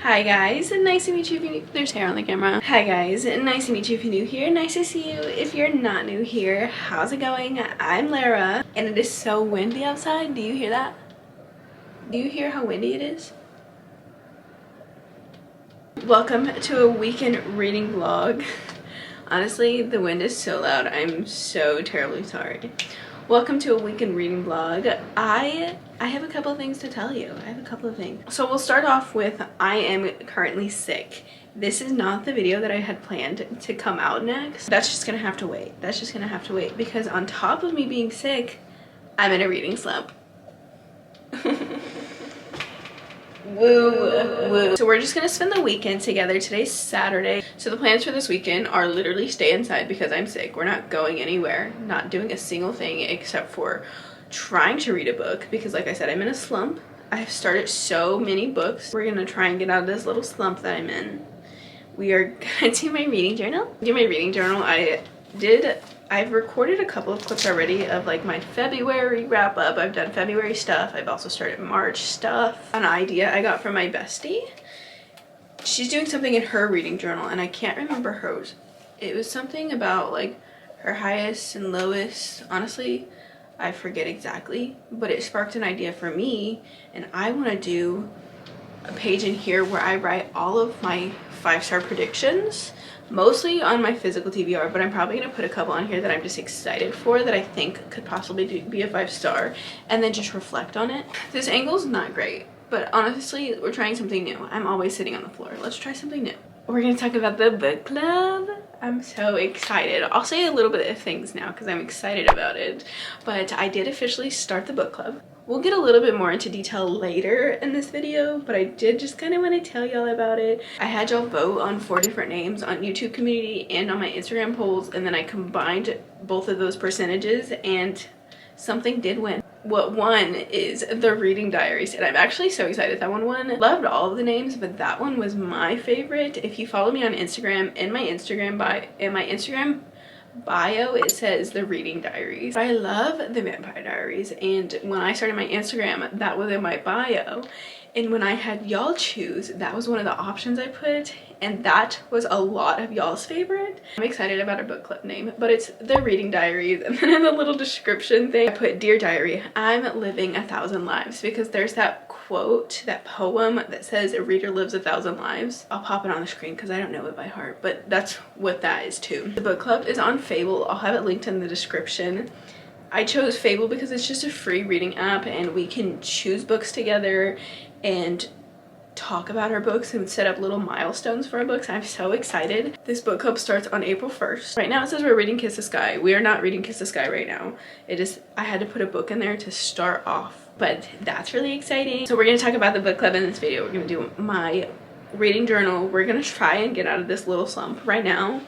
Hi guys, nice to meet you if you're new. There's hair on the camera. Hi guys, nice to meet you if you're new here. Nice to see you if you're not new here. How's it going? I'm Lara, and it is so windy outside. Do you hear that? Do you hear how windy it is? Welcome to a weekend reading vlog. Honestly, the wind is so loud. I'm so terribly sorry. Welcome to a weekend reading vlog. I have a couple of things to tell you. I have a couple of things. So we'll start off with I am currently sick. This is not the video that I had planned to come out next. That's just gonna have to wait. That's just gonna have to wait because on top of me being sick, I'm in a reading slump. Woo, woo. So we're just gonna spend the weekend together. Today's Saturday. So the plans for this weekend are literally stay inside because I'm sick. We're not going anywhere, not doing a single thing except for trying to read a book because like I said, I'm in a slump. I've started so many books. We're gonna try and get out of this little slump that I'm in. We are gonna do my reading journal. I've recorded a couple of clips already of like my February wrap up. I've done February stuff. I've also started March stuff. An idea I got from my bestie. She's doing something in her reading journal and I can't remember hers. It was something about like her highest and lowest. Honestly, I forget exactly, but it sparked an idea for me and I want to do a page in here where I write all of my 5-star predictions. Mostly on my physical TBR, but I'm probably going to put a couple on here that I'm just excited for that I think could possibly be a 5-star and then just reflect on it. This angle's not great, but honestly, we're trying something new. I'm always sitting on the floor. Let's try something new. We're going to talk about the book club. I'm so excited. I'll say a little bit of things now because I'm excited about it, but I did officially start the book club. We'll get a little bit more into detail later in this video, but I did just kind of want to tell y'all about it. I had y'all vote on 4 different names on YouTube community and on my Instagram polls, and then I combined both of those percentages and something did win. What won is the Reading Diaries, and I'm actually so excited that one won. Loved all of the names, but that one was my favorite. If you follow me on Instagram, in my Instagram bio it says the Reading Diaries. I love the Vampire Diaries, and when I started my Instagram that was in my bio, and when I had y'all choose, that was one of the options I put, and that was a lot of y'all's favorite. I'm excited about our book club name, but it's the Reading Diaries, and then in the little description thing I put, Dear Diary, I'm living 1,000 lives, because there's that quote, that poem that says a reader lives 1,000 lives. I'll pop it on the screen because I don't know it by heart, but that's what that is too. The book club is on Fable. I'll have it linked in the description. I chose Fable because it's just a free reading app and we can choose books together and talk about our books and set up little milestones for our books. I'm so excited. This book club starts on April 1st. Right now it says we're reading Kiss the Sky. We are not reading Kiss the Sky right now. I had to put a book in there to start off, but that's really exciting. So we're going to talk about the book club in this video. We're going to do my reading journal. We're going to try and get out of this little slump right now.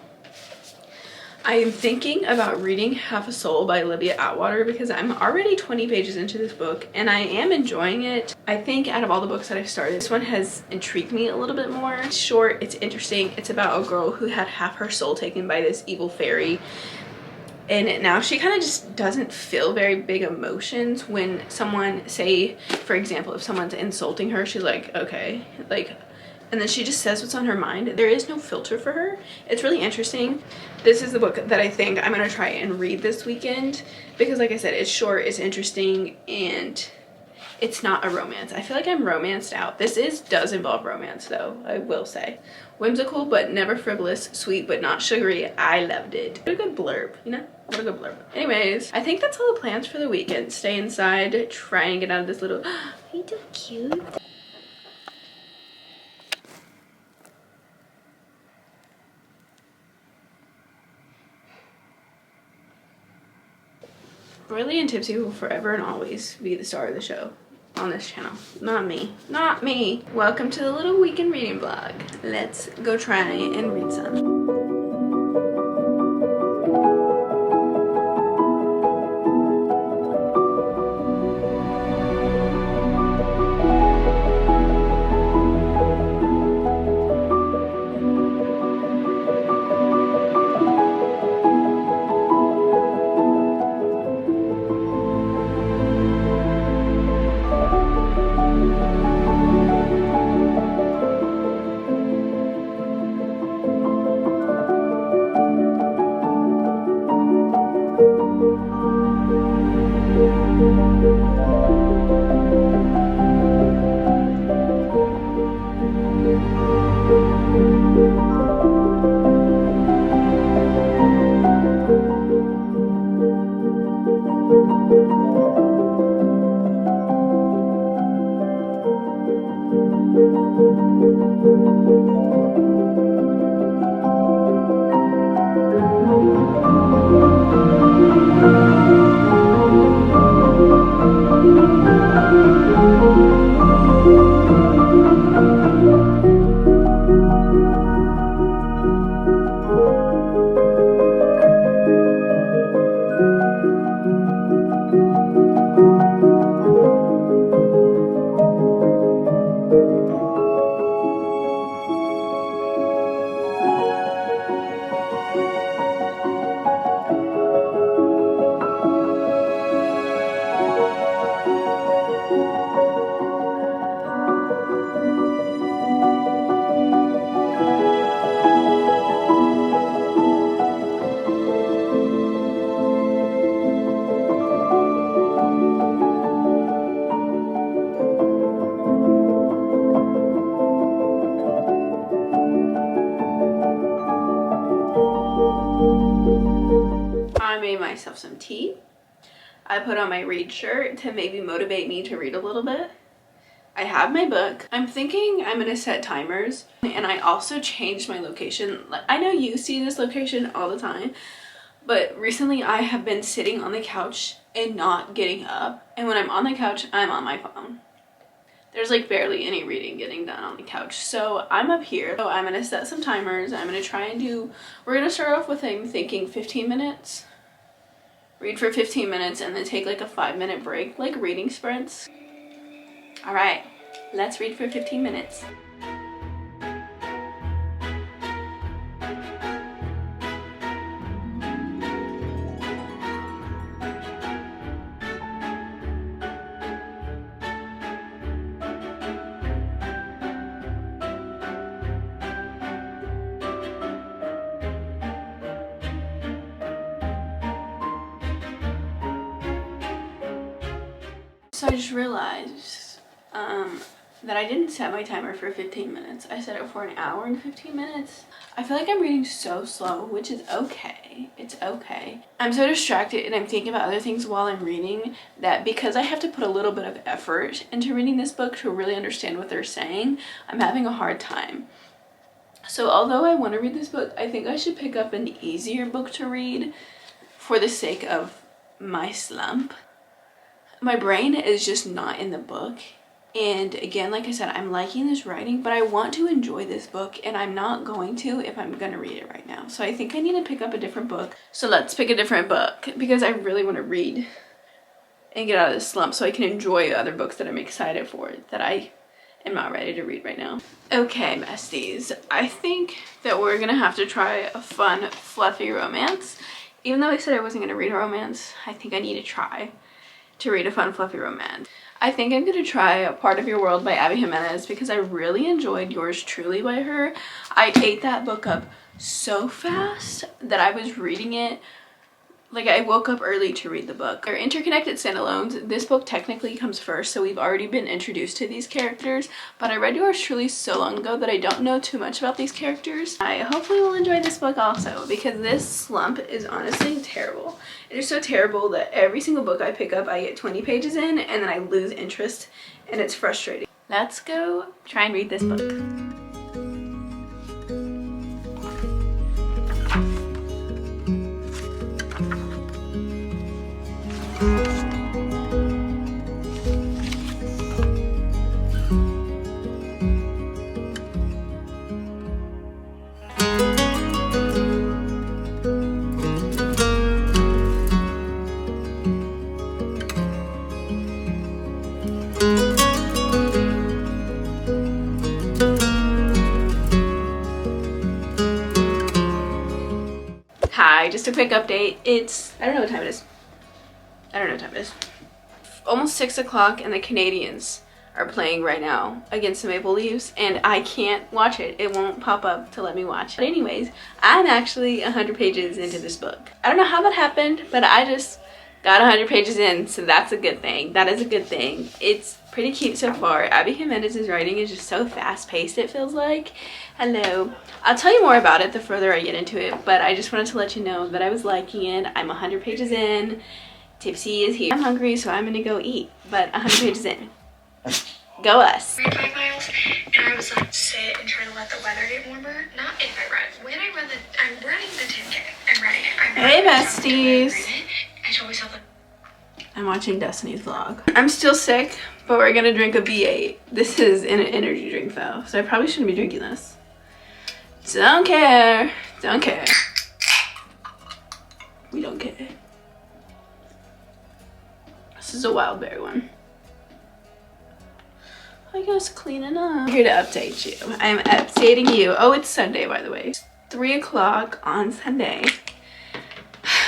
I am thinking about reading Half a Soul by Olivia Atwater because I'm already 20 pages into this book and I am enjoying it. I think out of all the books that I've started, this one has intrigued me a little bit more. It's short, it's interesting. It's about a girl who had half her soul taken by this evil fairy. And now she kind of just doesn't feel very big emotions when someone, say, for example, if someone's insulting her, she's like, okay, like, and then she just says what's on her mind. There is no filter for her. It's really interesting. This is the book that I think I'm gonna try and read this weekend because like I said, it's short, it's interesting, and it's not a romance. I feel like I'm romanced out. This does involve romance though, I will say. Whimsical but never frivolous, sweet but not sugary. I loved it. What a good blurb, you know? What a good blurb. Anyways, I think that's all the plans for the weekend. Stay inside, try and get out of this little, are you too cute? Brilliant and Tipsy will forever and always be the star of the show on this channel. Not me. Not me. Welcome to the little weekend reading vlog. Let's go try and read some. I made myself some tea. I put on my read shirt to maybe motivate me to read a little bit. I have my book. I'm thinking I'm gonna set timers, and I also changed my location. I know you see this location all the time, but recently I have been sitting on the couch and not getting up, and when I'm on the couch, I'm on my phone. There's like barely any reading getting done on the couch. So I'm up here. So I'm gonna set some timers. I'm gonna try and we're gonna start off with, I'm thinking 15 minutes. Read for 15 minutes and then take like a 5-minute break, like reading sprints. All right, let's read for 15 minutes. So I just realized that I didn't set my timer for 15 minutes. I set it for an hour and 15 minutes. I feel like I'm reading so slow, which is okay. It's okay. I'm so distracted and I'm thinking about other things while I'm reading that because I have to put a little bit of effort into reading this book to really understand what they're saying, I'm having a hard time. So although I want to read this book, I think I should pick up an easier book to read for the sake of my slump. My brain is just not in the book, and again, like I said, I'm liking this writing, but I want to enjoy this book, and I'm not going to if I'm gonna read it right now. So I think I need to pick up a different book. So let's pick a different book because I really want to read and get out of this slump so I can enjoy other books that I'm excited for that I am not ready to read right now. Okay, besties, I think that we're gonna have to try a fun, fluffy romance. Even though I said I wasn't gonna read a romance, I think I need to try to read a fun, fluffy romance. I think I'm gonna try A Part of Your World by Abby Jimenez because I really enjoyed Yours Truly by her. I ate that book up so fast that I was reading it like I woke up early to read the book. They're interconnected standalones. This book technically comes first, so we've already been introduced to these characters, but I read Yours Truly so long ago that I don't know too much about these characters. I hopefully will enjoy this book also because this slump is honestly terrible. It is so terrible that every single book I pick up I get 20 pages in and then I lose interest and it's frustrating. Let's go try and read this book. hi, just a quick update. I don't know what time it is. I don't know what time it is. Almost 6 o'clock and the Canadians are playing right now against the Maple Leafs and I can't watch it. It won't pop up to let me watch. But anyways, I'm actually 100 pages into this book. I don't know how that happened, but I just got 100 pages in, so that's a good thing. That is a good thing. It's pretty cute so far. Abby Jimenez's writing is just so fast-paced, it feels like. Hello. I'll tell you more about it the further I get into it, but I just wanted to let you know that I was liking it. I'm 100 pages in. Tipsy is here. I'm hungry, so I'm gonna go eat, but 100 pages in. Go us. 5 miles, and I was like, sit and try to let the weather get warmer. Not if I run. When I run I'm running the 10K. I'm running it. Hey, besties. I told myself like, I'm watching Destiny's vlog. I'm still sick, but we're gonna drink a B8. This is an energy drink though, so I probably shouldn't be drinking this. Don't care. Don't care. We don't care. This is a wild berry one. I guess cleaning up. I'm here to update you. I'm updating you. Oh, it's Sunday, by the way. It's 3 o'clock on Sunday.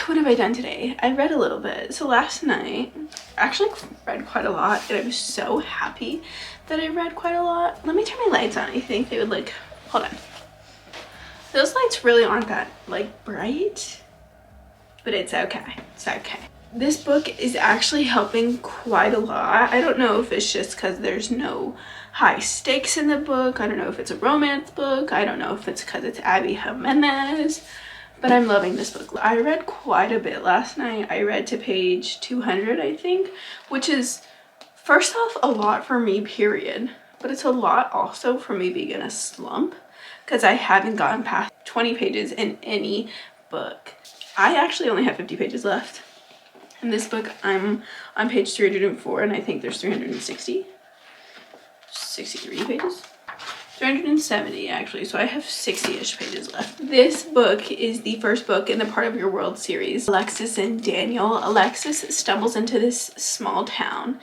What have I done today? I read a little bit. So last night, I actually read quite a lot, and I'm so happy that I read quite a lot. Let me turn my lights on. I think they would like, hold on. Those lights really aren't that like bright, but it's okay. It's okay. This book is actually helping quite a lot. I don't know if it's just because there's no high stakes in the book. I don't know if it's a romance book. I don't know if it's because it's Abby Jimenez, but I'm loving this book. I read quite a bit last night. I read to page 200, I think, which is, first off, a lot for me, period. But it's a lot also for me being in a slump because I haven't gotten past 20 pages in any book. I actually only have 50 pages left. In this book, I'm on page 304, and I think there's 63 pages? 370, actually, so I have 60-ish pages left. This book is the first book in the Part of Your World series. Alexis and Daniel. Alexis stumbles into this small town,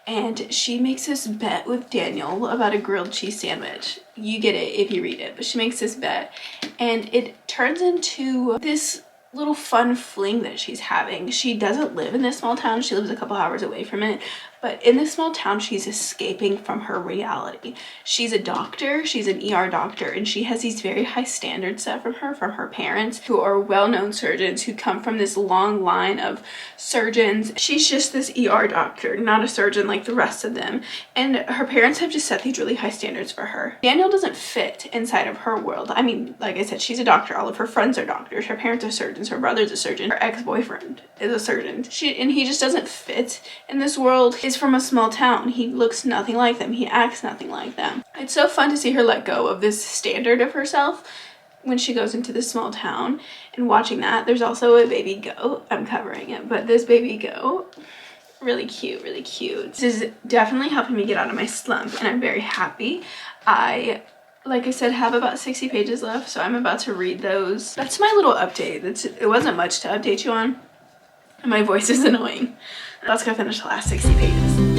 and she makes this bet with Daniel about a grilled cheese sandwich. You get it if you read it, but she makes this bet, and it turns into this little fun fling that she's having. She doesn't live in this small town. She lives a couple hours away from it. But in this small town, she's escaping from her reality. She's a doctor. She's an ER doctor. And she has these very high standards set from her parents, who are well-known surgeons who come from this long line of surgeons. She's just this ER doctor, not a surgeon like the rest of them. And her parents have just set these really high standards for her. Daniel doesn't fit inside of her world. I mean, like I said, she's a doctor. All of her friends are doctors. Her parents are surgeons. Her brother's a surgeon. Her ex-boyfriend is a surgeon. And he just doesn't fit in this world. He's from a small town. He looks nothing like them. He acts nothing like them. It's so fun to see her let go of this standard of herself when she goes into this small town, and watching that. There's also a baby goat. I'm covering it, but this baby goat, really cute, really cute. This is definitely helping me get out of my slump, and I'm very happy. Like I said, have about 60 pages left, so I'm about to read those. That's my little update. It wasn't much to update you on, and my voice is annoying. Let's go finish the last 60 pages.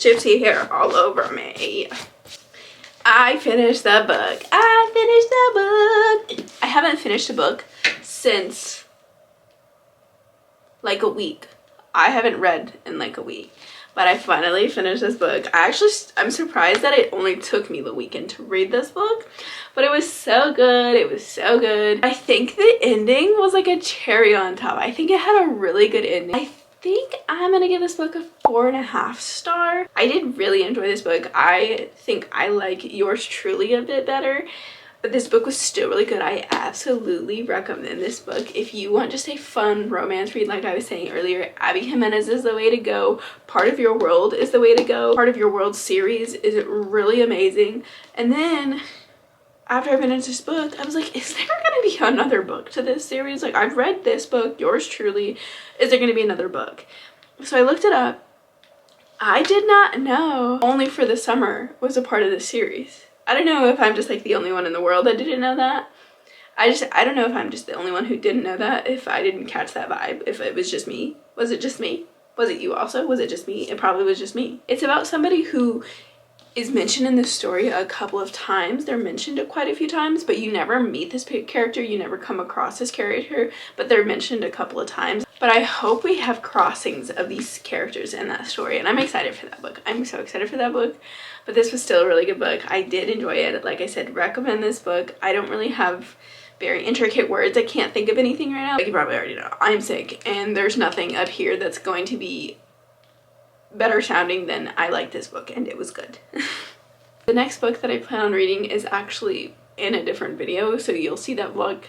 gypsy hair all over me. I finished the book. I finished the book. I haven't finished a book since like a week. I haven't read in like a week. But I finally finished this book. I'm surprised that it only took me the weekend to read this book. But it was so good. It was so good. I think the ending was like a cherry on top. I think it had a really good ending. I think I'm gonna give this book a 4.5 star. I did really enjoy this book. I think I like Yours Truly a bit better. But this book was still really good. I absolutely recommend this book. If you want just a fun romance read, like I was saying earlier, Abby Jimenez is the way to go. Part of Your World is the way to go. Part of Your World series is really amazing. And then after I finished this book, I was like, is there going to be another book to this series? Like, I've read this book, Yours Truly. Is there going to be another book? So I looked it up. I did not know Only for the Summer was a part of this series. I don't know if I'm just like the only one in the world that didn't know that. I don't know if I'm just the only one who didn't know that, if I didn't catch that vibe, if it was just me. Was it just me? Was it you also? Was it just me? It probably was just me. It's about somebody who is mentioned in the story a couple of times. They're mentioned quite a few times, but you never meet this character. You never come across this character, but they're mentioned a couple of times. But I hope we have crossings of these characters in that story, and I'm excited for that book. I'm so excited for that book. But this was still a really good book. I did enjoy it. Like I said, recommend this book. I don't really have very intricate words. I can't think of anything right now. Like you probably already know, I'm sick, and there's nothing up here that's going to be better sounding than I like this book, and it was good. The next book that I plan on reading is actually in a different video, so you'll see that vlog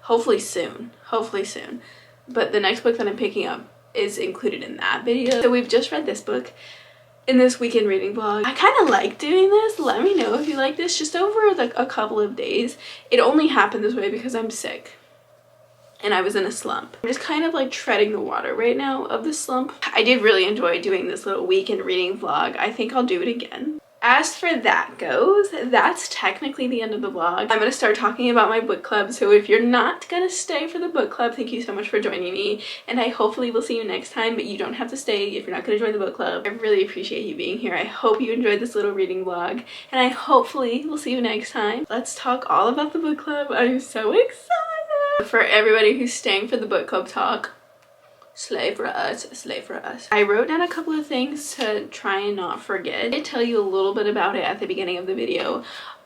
hopefully soon. Hopefully soon. But the next book that I'm picking up is included in that video. So we've just read this book in this weekend reading vlog. I kind of like doing this. Let me know if you like this. Just over like a couple of days. It only happened this way because I'm sick and I was in a slump. I'm just kind of like treading the water right now of the slump. I did really enjoy doing this little weekend reading vlog. I think I'll do it again. As for that goes, that's technically the end of the vlog. I'm gonna start talking about my book club, so if you're not gonna stay for the book club, thank you so much for joining me, and I hopefully will see you next time, but you don't have to stay if you're not gonna join the book club. I really appreciate you being here. I hope you enjoyed this little reading vlog, and I hopefully will see you next time. Let's talk all about the book club. I'm so excited! For everybody who's staying for the book club talk, slay for us, slay for us. I wrote down a couple of things to try and not forget. I did tell you a little bit about it at the beginning of the video,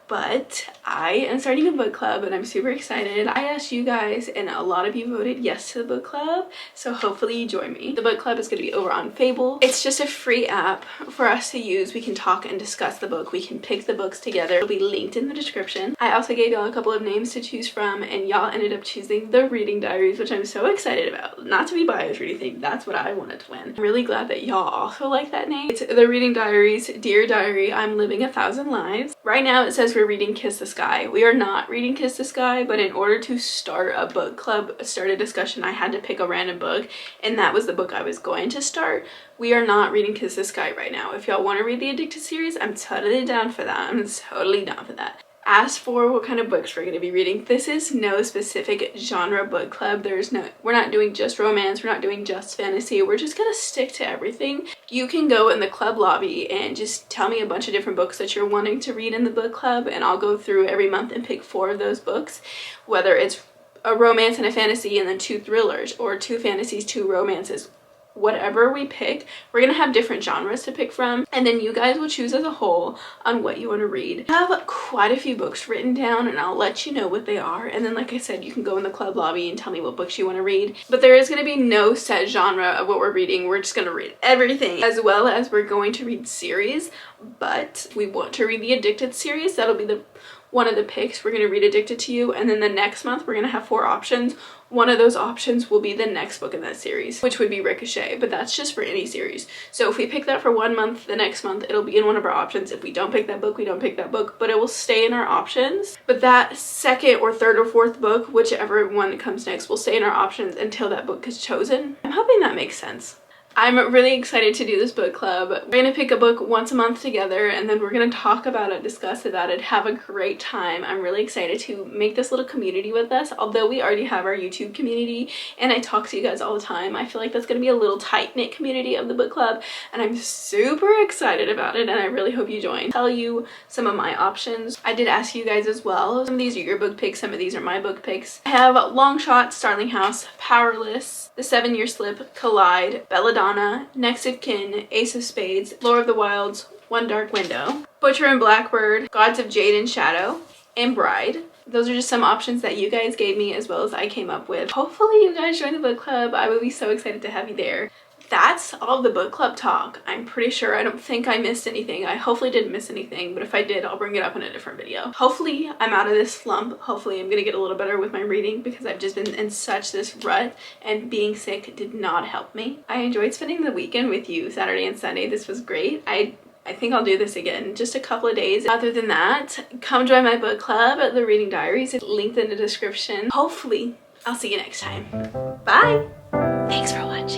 but I am starting a book club and I'm super excited. I asked you guys and a lot of you voted yes to the book club, so hopefully you join me. The book club is going to be over on Fable. It's just a free app for us to use. We can talk and discuss the book. We can pick the books together. It'll be linked in the description. I also gave y'all a couple of names to choose from and y'all ended up choosing The Reading Diaries, which I'm so excited about. Not to be biased or anything, that's what I wanted to win. I'm really glad that y'all also like that name. It's The Reading Diaries, Dear Diary, I'm Living 1,000 Lives. Right now it says we're reading Kiss the Sky. We are not reading Kiss the Sky, but in order to start a book club, start a discussion, I had to pick a random book, and that was the book I was going to start. We are not reading Kiss the Sky right now. If y'all want to read the Addicted series, I'm totally down for that. I'm totally down for that. As for what kind of books we're going to be reading, this is no specific genre book club. We're not doing just romance, we're not doing just fantasy, we're just going to stick to everything. You can go in the club lobby and just tell me a bunch of different books that you're wanting to read in the book club, and I'll go through every month and pick 4 of those books, whether it's a romance and a fantasy and then 2 thrillers, or 2 fantasies, 2 romances. Whatever we pick, we're gonna have different genres to pick from, and then you guys will choose as a whole on what you want to read. I have quite a few books written down and I'll let you know what they are, and then like I said, you can go in the club lobby and tell me what books you want to read. But there is going to be no set genre of what we're reading. We're just going to read everything, as well as we're going to read series. But we want to read the Addicted series. That'll be one of the picks. We're going to read Addicted to You, and then the next month we're going to have 4 options. One of those options will be the next book in that series, which would be Ricochet, but that's just for any series. So if we pick that for 1 month, the next month it'll be in one of our options. If we don't pick that book, we don't pick that book, but it will stay in our options. But that second or third or fourth book, whichever one comes next, will stay in our options until that book is chosen. I'm hoping that makes sense. I'm really excited to do this book club. We're gonna pick a book once a month together and then we're gonna talk about it, discuss about it, have a great time. I'm really excited to make this little community with us. Although we already have our YouTube community and I talk to you guys all the time, I feel like that's gonna be a little tight-knit community of the book club and I'm super excited about it and I really hope you join. Tell you some of my options. I did ask you guys as well. Some of these are your book picks, some of these are my book picks. I have Long Shot, Starling House, Powerless, The 7-Year Slip, Collide, Belladonna, Next of Kin, Ace of Spades, Lore of the Wilds, One Dark Window, Butcher and Blackbird, Gods of Jade and Shadow, and Bride. Those are just some options that you guys gave me as well as I came up with. Hopefully you guys join the book club. I would be so excited to have you there. That's all the book club talk. I'm pretty sure. I don't think I missed anything. I hopefully didn't miss anything, but if I did, I'll bring it up in a different video. Hopefully I'm out of this slump. Hopefully I'm gonna get a little better with my reading because I've just been in such this rut and being sick did not help me. I enjoyed spending the weekend with you Saturday and Sunday. This was great. I think I'll do this again in just a couple of days. Other than that, come join my book club at the Reading Diaries. It's linked in the description. Hopefully I'll see you next time. Bye. Thanks for watching.